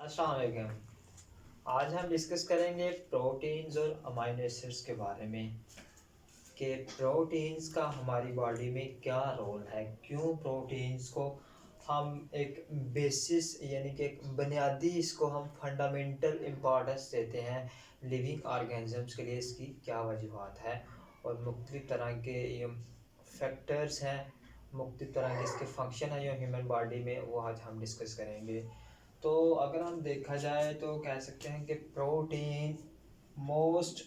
अस्सलाम वालेकुम। आज हम डिस्कस करेंगे प्रोटीन्स और अमाइनो एसिड्स के बारे में कि प्रोटीन्स का हमारी बॉडी में क्या रोल है, क्यों प्रोटीन्स को हम एक बेसिस यानी कि एक बुनियादी इसको हम फंडामेंटल इम्पोर्टेंस देते हैं लिविंग ऑर्गेनिजम्स के लिए। इसकी क्या वजूहत है और मुख्तलिफ तरह के ये फैक्टर्स हैं, मुख्तलिफ तरह के इसके फंक्शन हैं जो ह्यूमन बॉडी में, वो आज हम डिस्कस करेंगे। तो अगर हम देखा जाए तो कह सकते हैं कि protein most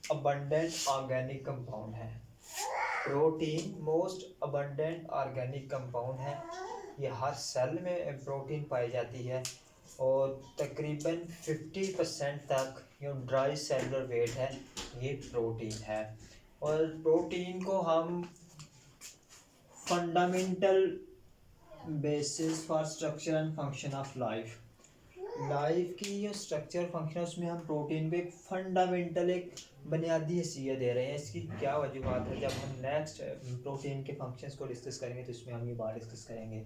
abundant organic compound है। Protein most abundant organic compound है। ये हर सेल में प्रोटीन पाई जाती है और तकरीबन 50% तक जो ड्राई सेलुलर वेट है ये प्रोटीन है। और प्रोटीन को हम fundamental basis for structure and function of life की जो स्ट्रक्चर फंक्शन है उसमें हम प्रोटीन को एक फंडामेंटल, एक बुनियादी हैसियत दे रहे हैं। इसकी क्या वजूहत है, जब हम नेक्स्ट प्रोटीन के फंक्शंस को डिस्कस करेंगे तो इसमें हम ये बात डिस्कस करेंगे।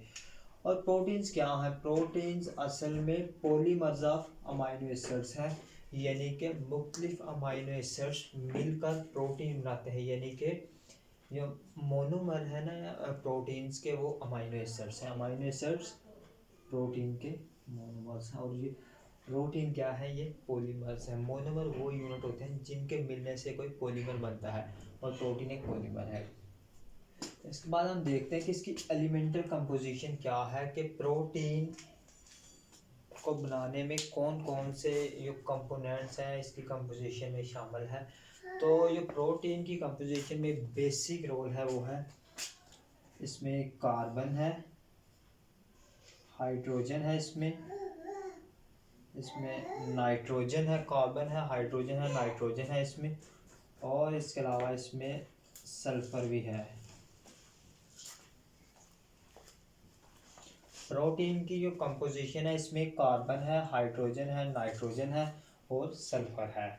और प्रोटीन्स क्या है? प्रोटीन्स असल में पॉलीमर्स ऑफ अमाइनो एसिड्स हैं, यानी कि मुख्तलिफ अमाइनो एसिड्स मिलकर प्रोटीन बनाते हैं। यानी कि जो मोनोमर है ना प्रोटीन्स के, वो अमाइनो एसिड्स हैं। अमाइनो एसिड्स प्रोटीन के मोनोमर्स हैं। और ये प्रोटीन क्या है? ये पॉलीमर्स हैं। मोनोमर वो यूनिट होते हैं जिनके मिलने से कोई पॉलीमर बनता है, और प्रोटीन एक पॉलीमर है। इसके बाद हम देखते हैं कि इसकी एलिमेंटल कंपोजिशन क्या है, कि प्रोटीन को बनाने में कौन कौन से जो कंपोनेंट्स हैं इसकी कंपोजिशन में शामिल है। तो जो प्रोटीन की कंपोजिशन में बेसिक रोल है वो है, इसमें कार्बन है, हाइड्रोजन है, इसमें नाइट्रोजन है, कार्बन है, हाइड्रोजन है, नाइट्रोजन है इसमें, और इसके अलावा इसमें सल्फर भी है। प्रोटीन की जो कंपोजिशन है इसमें कार्बन है, हाइड्रोजन है, नाइट्रोजन है और सल्फर है।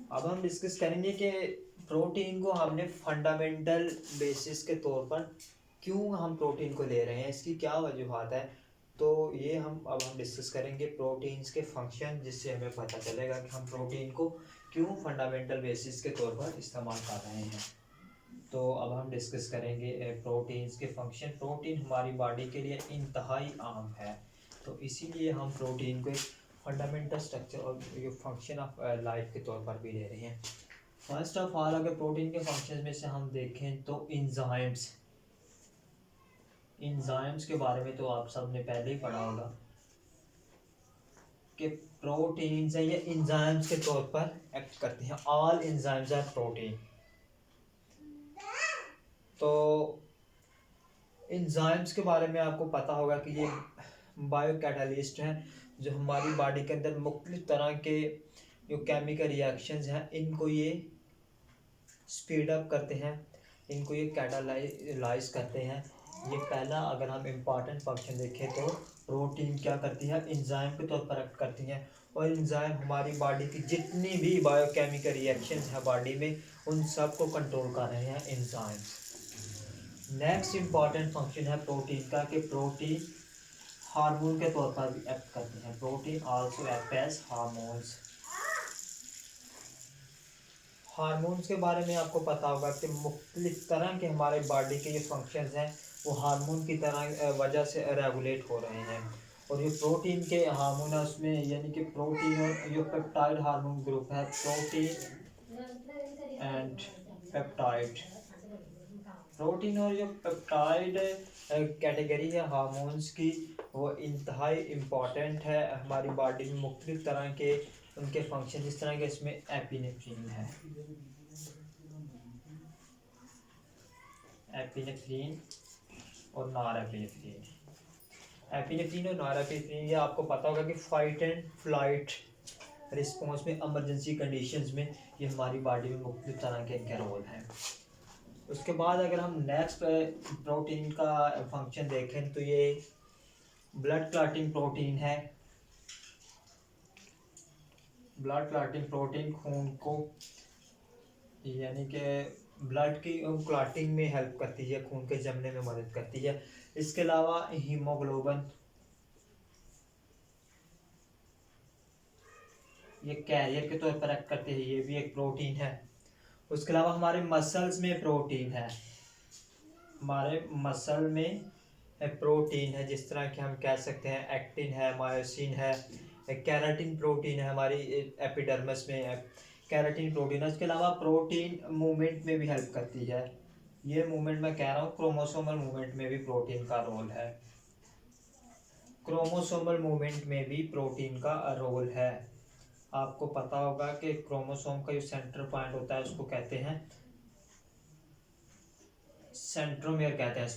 अब हम डिस्कस करेंगे कि प्रोटीन को हमने फंडामेंटल बेसिस के तौर पर क्यों हम प्रोटीन को ले रहे हैं, इसकी क्या वजूहत है। तो ये हम डिस्कस करेंगे प्रोटीन्स के फंक्शन, जिससे हमें पता चलेगा कि हम प्रोटीन को क्यों फंडामेंटल बेसिस के तौर पर इस्तेमाल कर रहे हैं। तो अब हम डिस्कस करेंगे प्रोटीन्स के फंक्शन। प्रोटीन हमारी बॉडी के लिए इंतहाई आम है, तो इसीलिए हम प्रोटीन को एक फंडामेंटल स्ट्रक्चर और ये फंक्शन ऑफ लाइफ के तौर पर भी ले रहे हैं। फर्स्ट ऑफ ऑल, अगर प्रोटीन के फंक्शन में से हम देखें तो इंजाइम्स के बारे में तो आप सब ने पहले ही पढ़ा होगा कि प्रोटीन्स है ये इंजाइम्स के तौर पर एक्ट करते हैं। All enzymes are protein. तो इंजाइम्स के बारे में आपको पता होगा कि ये बायो कैटालिस्ट हैं, जो हमारी बॉडी के अंदर मुख्तलिफ तरह के जो केमिकल रिएक्शंस हैं इनको ये स्पीड अप करते हैं, इनको ये कैटालाइज करते हैं। ये पहला, अगर हम इम्पॉर्टेंट फंक्शन देखें तो प्रोटीन क्या करती है? इंजाइम के तौर पर एक्ट करती हैं, और इंजाइम हमारी बॉडी की जितनी भी बायोकेमिकल रिएक्शंस है बॉडी में, उन सब को कंट्रोल कर रहे हैं इंजाइम्स। नेक्स्ट इम्पॉर्टेंट फंक्शन है प्रोटीन का, कि प्रोटीन हार्मोन के तौर पर भी एक्ट करते हैं। Protein also act as hormones. Hormones के बारे में आपको पता होगा कि मुख्तलिफ तरह के हमारे बॉडी के ये फंक्शंस हैं वो हार्मोन की तरह वजह से रेगुलेट हो रहे हैं। और ये प्रोटीन के हार्मोन है उसमें, यानी कि प्रोटीन और ये पेप्टाइड हार्मोन ग्रुप है, प्रोटीन एंड पेप्टाइड। प्रोटीन और जो पेप्टाइड कैटेगरी है हार्मोन्स की, वो इंतहाई इम्पॉर्टेंट है हमारी बॉडी में। मुख्तलिफ तरह के उनके फंक्शन, जिस तरह के इसमें एपिनेफ्रिन है, एपिनेफ्रिन और नॉर एपिनेफ्रिन और नॉर एपिनेफ्रिन, ये आपको पता होगा कि फाइट एंड फ्लाइट रिस्पॉन्स में, इमरजेंसी कंडीशंस में ये हमारी बॉडी में मुख्तलिफ तरह के इनके रोल हैं। उसके बाद अगर हम नेक्स्ट प्रोटीन का फंक्शन देखें तो ये ब्लड क्लॉटिंग प्रोटीन है। ब्लड क्लॉटिंग प्रोटीन खून को, यानी कि ब्लड की क्लॉटिंग में हेल्प करती है, खून के जमने में मदद करती है। इसके अलावा हीमोग्लोबिन ये कैरियर के तौर पर एक्ट करते हैं, ये भी एक प्रोटीन है। उसके अलावा हमारे मसल्स में प्रोटीन है, हमारे मसल में प्रोटीन है, जिस तरह कि हम कह सकते हैं एक्टिन है, मायोसिन है, कैराटिन प्रोटीन है हमारी एपिडर्मिस में, कैराटिन प्रोटीन है। उसके अलावा प्रोटीन मूवमेंट में भी हेल्प करती है, ये मूवमेंट मैं कह रहा हूँ क्रोमोसोमल मूवमेंट में भी प्रोटीन का रोल है, क्रोमोसोमल मूवमेंट में भी प्रोटीन का रोल है। आपको पता होगा कि क्रोमोसोम का जो सेंटर पॉइंट होता है उसको कहते हैं सेंट्रोमियर, कहते हैं इस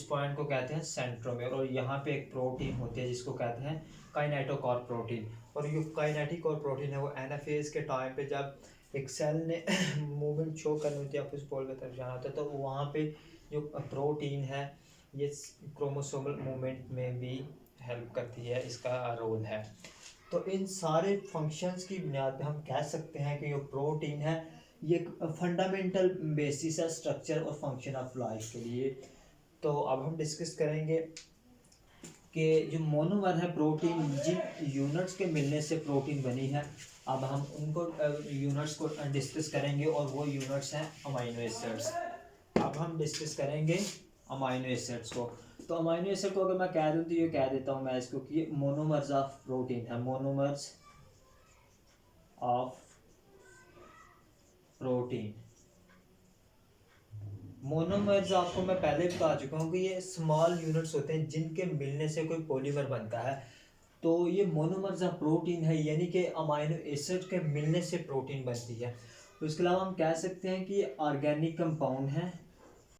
पॉइंट को कहते हैं सेंट्रोमियर। और यहाँ पे एक प्रोटीन होती है जिसको कहते हैं काइनेटोकॉर प्रोटीन। और ये काइनेटिक प्रोटीन है वो एनाफेज के टाइम पे जब एक सेल ने मूवमेंट शो करनी होती है, ऑफिस पोल की तरफ जाना होता है, तो वहाँ पे जो प्रोटीन है ये क्रोमोसोमल मूवमेंट में भी हेल्प करती है, इसका रोल है। तो इन सारे फंक्शंस की बुनियाद पे हम कह सकते हैं कि जो प्रोटीन है ये एक फंडामेंटल बेसिस है स्ट्रक्चर और फंक्शन ऑफ लाइफ के लिए। तो अब हम डिस्कस करेंगे कि जो मोनोमर है प्रोटीन, जिन यूनिट्स के मिलने से प्रोटीन बनी है, अब हम उनको यूनिट्स को डिस्कस करेंगे और वो यूनिट्स हैं अमाइनो एसिड्स। अब हम डिस्कस करेंगे अमाइनो एसिड्स को। तो अमाइनो एसिड को अगर मैं कह दूँ तो ये कह देता हूँ मैं इसको कि मोनोमर्स ऑफ प्रोटीन है, मोनोमर्स ऑफ प्रोटीन। मोनोमर्स आपको मैं पहले बता चुका हूँ कि ये स्मॉल यूनिट्स होते हैं जिनके मिलने से कोई पॉलीमर बनता है। तो ये मोनोमर्स ऑफ प्रोटीन है, यानी कि अमाइनो एसिड के मिलने से प्रोटीन बनती है। उसके अलावा हम कह सकते हैं कि ये ऑर्गेनिक कंपाउंड है,